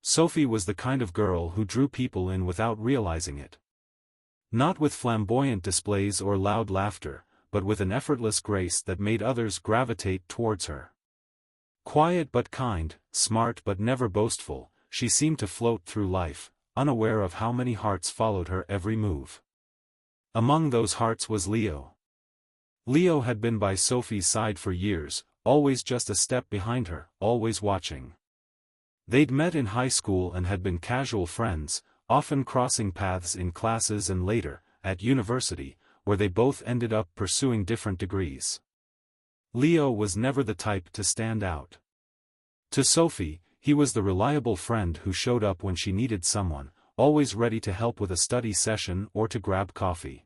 Sophie was the kind of girl who drew people in without realizing it. Not with flamboyant displays or loud laughter, but with an effortless grace that made others gravitate towards her. Quiet but kind, smart but never boastful, she seemed to float through life, unaware of how many hearts followed her every move. Among those hearts was Leo. Leo had been by Sophie's side for years, always just a step behind her, always watching. They'd met in high school and had been casual friends, often crossing paths in classes and later, at university, where they both ended up pursuing different degrees. Leo was never the type to stand out. To Sophie, he was the reliable friend who showed up when she needed someone, always ready to help with a study session or to grab coffee.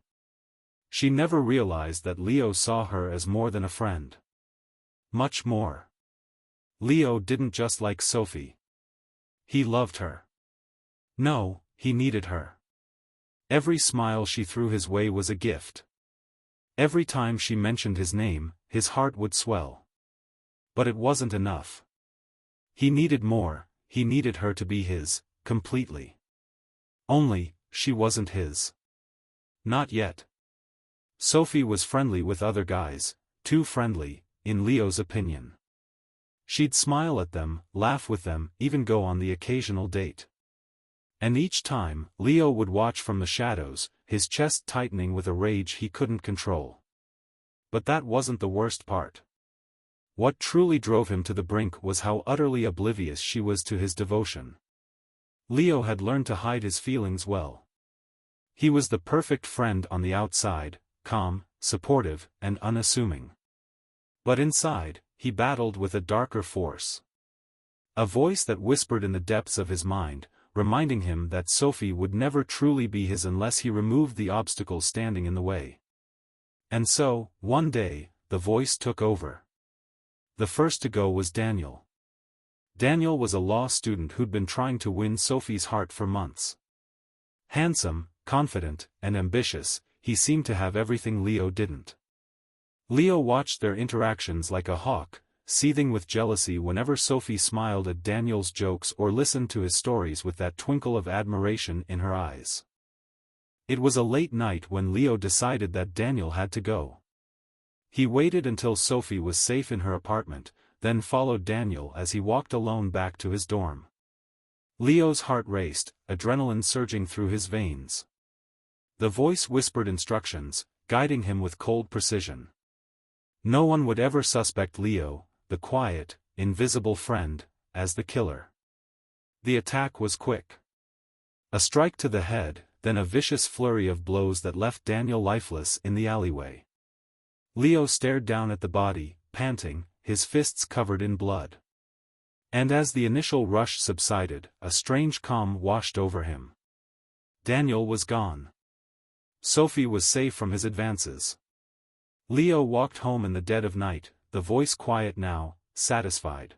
She never realized that Leo saw her as more than a friend. Much more. Leo didn't just like Sophie. He loved her. No, he needed her. Every smile she threw his way was a gift. Every time she mentioned his name, his heart would swell. But it wasn't enough. He needed more, he needed her to be his, completely. Only, she wasn't his. Not yet. Sophie was friendly with other guys, too friendly, in Leo's opinion. She'd smile at them, laugh with them, even go on the occasional date. And each time, Leo would watch from the shadows, his chest tightening with a rage he couldn't control. But that wasn't the worst part. What truly drove him to the brink was how utterly oblivious she was to his devotion. Leo had learned to hide his feelings well. He was the perfect friend on the outside, calm, supportive, and unassuming. But inside, he battled with a darker force. A voice that whispered in the depths of his mind, reminding him that Sophie would never truly be his unless he removed the obstacles standing in the way. And so, one day, the voice took over. The first to go was Daniel. Daniel was a law student who'd been trying to win Sophie's heart for months. Handsome, confident, and ambitious, he seemed to have everything Leo didn't. Leo watched their interactions like a hawk, seething with jealousy whenever Sophie smiled at Daniel's jokes or listened to his stories with that twinkle of admiration in her eyes. It was a late night when Leo decided that Daniel had to go. He waited until Sophie was safe in her apartment, then followed Daniel as he walked alone back to his dorm. Leo's heart raced, adrenaline surging through his veins. The voice whispered instructions, guiding him with cold precision. No one would ever suspect Leo, the quiet, invisible friend, as the killer. The attack was quick. A strike to the head, then a vicious flurry of blows that left Daniel lifeless in the alleyway. Leo stared down at the body, panting, his fists covered in blood. And as the initial rush subsided, a strange calm washed over him. Daniel was gone. Sophie was safe from his advances. Leo walked home in the dead of night, the voice quiet now, satisfied.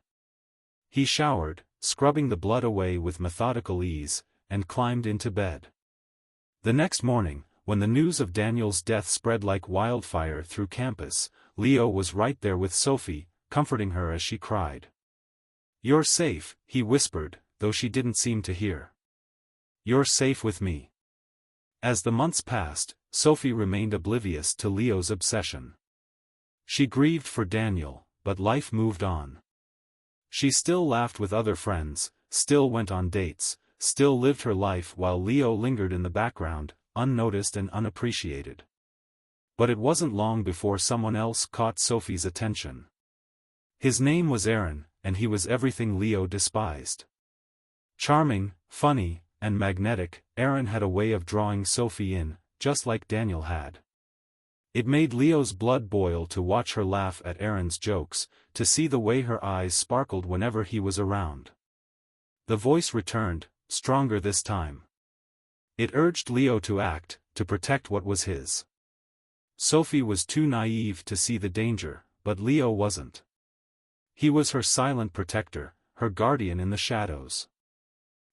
He showered, scrubbing the blood away with methodical ease, and climbed into bed. The next morning, when the news of Daniel's death spread like wildfire through campus, Leo was right there with Sophie, comforting her as she cried. "You're safe," he whispered, though she didn't seem to hear. "You're safe with me." As the months passed, Sophie remained oblivious to Leo's obsession. She grieved for Daniel, but life moved on. She still laughed with other friends, still went on dates, still lived her life while Leo lingered in the background, unnoticed and unappreciated. But it wasn't long before someone else caught Sophie's attention. His name was Aaron, and he was everything Leo despised. Charming, funny, and magnetic, Aaron had a way of drawing Sophie in, just like Daniel had. It made Leo's blood boil to watch her laugh at Aaron's jokes, to see the way her eyes sparkled whenever he was around. The voice returned, stronger this time. It urged Leo to act, to protect what was his. Sophie was too naive to see the danger, but Leo wasn't. He was her silent protector, her guardian in the shadows.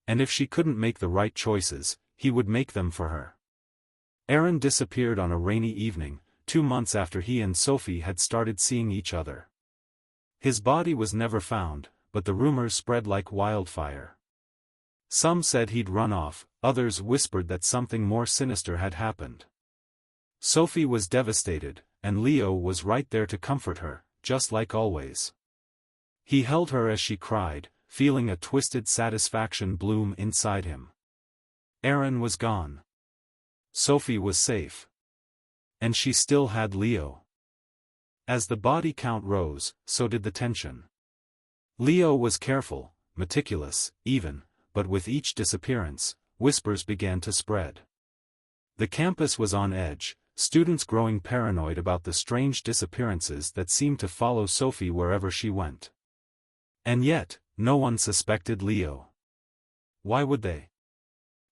And if she couldn't make the right choices, he would make them for her. Aaron disappeared on a rainy evening, 2 months after he and Sophie had started seeing each other. His body was never found, but the rumors spread like wildfire. Some said he'd run off, others whispered that something more sinister had happened. Sophie was devastated, and Leo was right there to comfort her, just like always. He held her as she cried, feeling a twisted satisfaction bloom inside him. Aaron was gone. Sophie was safe. And she still had Leo. As the body count rose, so did the tension. Leo was careful, meticulous, even, but with each disappearance, whispers began to spread. The campus was on edge, students growing paranoid about the strange disappearances that seemed to follow Sophie wherever she went. And yet, no one suspected Leo. Why would they?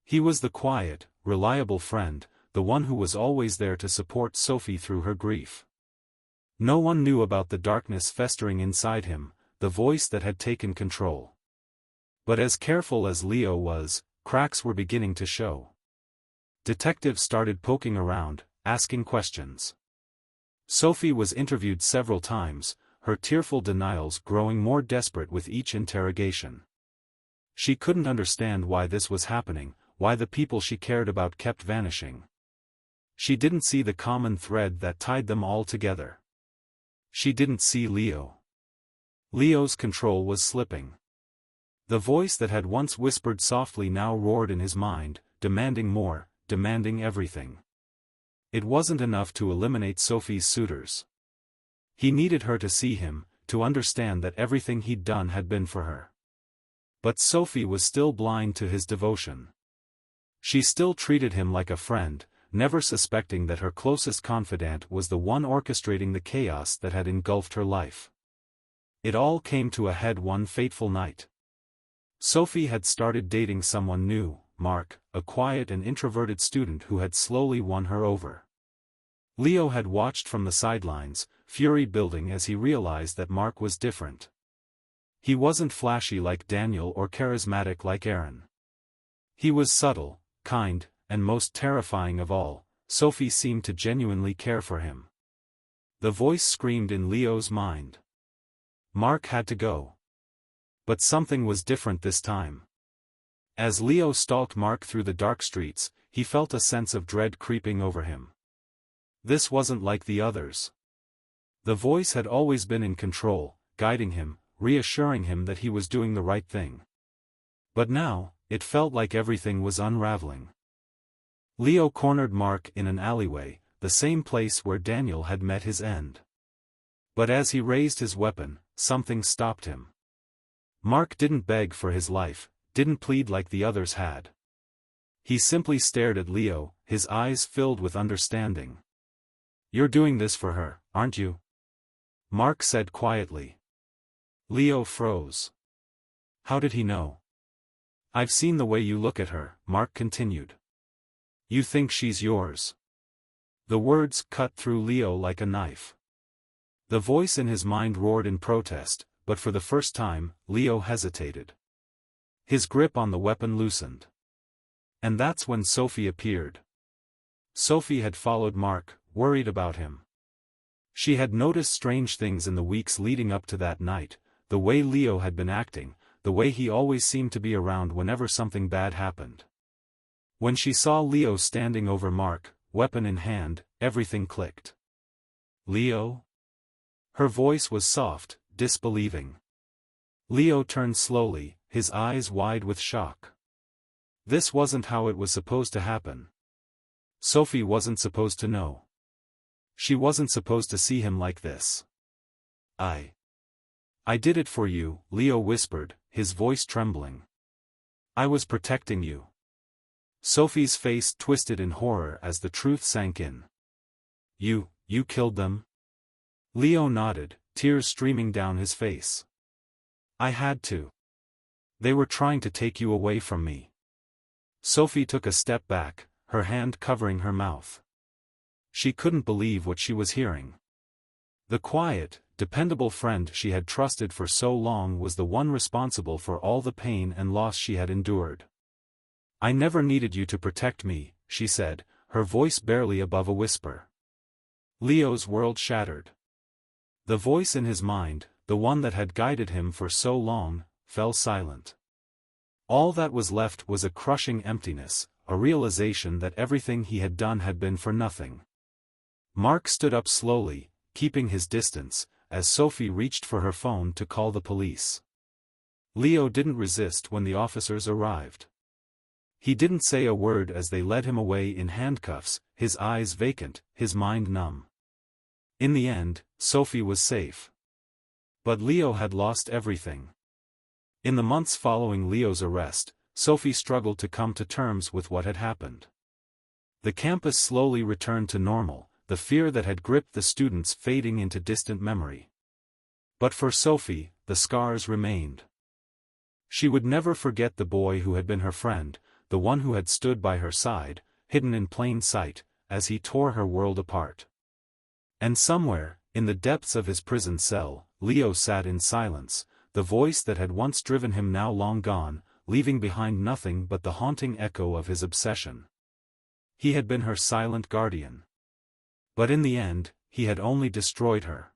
He was the quiet, reliable friend, the one who was always there to support Sophie through her grief. No one knew about the darkness festering inside him, the voice that had taken control. But as careful as Leo was, cracks were beginning to show. Detectives started poking around, asking questions. Sophie was interviewed several times, her tearful denials growing more desperate with each interrogation. She couldn't understand why this was happening, why the people she cared about kept vanishing. She didn't see the common thread that tied them all together. She didn't see Leo. Leo's control was slipping. The voice that had once whispered softly now roared in his mind, demanding more, demanding everything. It wasn't enough to eliminate Sophie's suitors. He needed her to see him, to understand that everything he'd done had been for her. But Sophie was still blind to his devotion. She still treated him like a friend, never suspecting that her closest confidant was the one orchestrating the chaos that had engulfed her life. It all came to a head one fateful night. Sophie had started dating someone new, Mark, a quiet and introverted student who had slowly won her over. Leo had watched from the sidelines, fury building as he realized that Mark was different. He wasn't flashy like Daniel or charismatic like Aaron. He was subtle, kind, and most terrifying of all, Sophie seemed to genuinely care for him. The voice screamed in Leo's mind. Mark had to go. But something was different this time. As Leo stalked Mark through the dark streets, he felt a sense of dread creeping over him. This wasn't like the others. The voice had always been in control, guiding him, reassuring him that he was doing the right thing. But now, it felt like everything was unraveling. Leo cornered Mark in an alleyway, the same place where Daniel had met his end. But as he raised his weapon, something stopped him. Mark didn't beg for his life, didn't plead like the others had. He simply stared at Leo, his eyes filled with understanding. "You're doing this for her, aren't you?" Mark said quietly. Leo froze. How did he know? "I've seen the way you look at her," Mark continued. "You think she's yours." The words cut through Leo like a knife. The voice in his mind roared in protest, but for the first time, Leo hesitated. His grip on the weapon loosened. And that's when Sophie appeared. Sophie had followed Mark, worried about him. She had noticed strange things in the weeks leading up to that night, the way Leo had been acting, the way he always seemed to be around whenever something bad happened. When she saw Leo standing over Mark, weapon in hand, everything clicked. "Leo?" Her voice was soft, disbelieving. Leo turned slowly, his eyes wide with shock. This wasn't how it was supposed to happen. Sophie wasn't supposed to know. She wasn't supposed to see him like this. I did it for you," Leo whispered, his voice trembling. "I was protecting you." Sophie's face twisted in horror as the truth sank in. You killed them?" Leo nodded, tears streaming down his face. "I had to. They were trying to take you away from me." Sophie took a step back, her hand covering her mouth. She couldn't believe what she was hearing. The quiet, dependable friend she had trusted for so long was the one responsible for all the pain and loss she had endured. "I never needed you to protect me," she said, her voice barely above a whisper. Leo's world shattered. The voice in his mind, the one that had guided him for so long, fell silent. All that was left was a crushing emptiness, a realization that everything he had done had been for nothing. Mark stood up slowly, keeping his distance, as Sophie reached for her phone to call the police. Leo didn't resist when the officers arrived. He didn't say a word as they led him away in handcuffs, his eyes vacant, his mind numb. In the end, Sophie was safe. But Leo had lost everything. In the months following Leo's arrest, Sophie struggled to come to terms with what had happened. The campus slowly returned to normal, the fear that had gripped the students fading into distant memory. But for Sophie, the scars remained. She would never forget the boy who had been her friend, the one who had stood by her side, hidden in plain sight, as he tore her world apart. And somewhere, in the depths of his prison cell, Leo sat in silence, the voice that had once driven him now long gone, leaving behind nothing but the haunting echo of his obsession. He had been her silent guardian. But in the end, he had only destroyed her.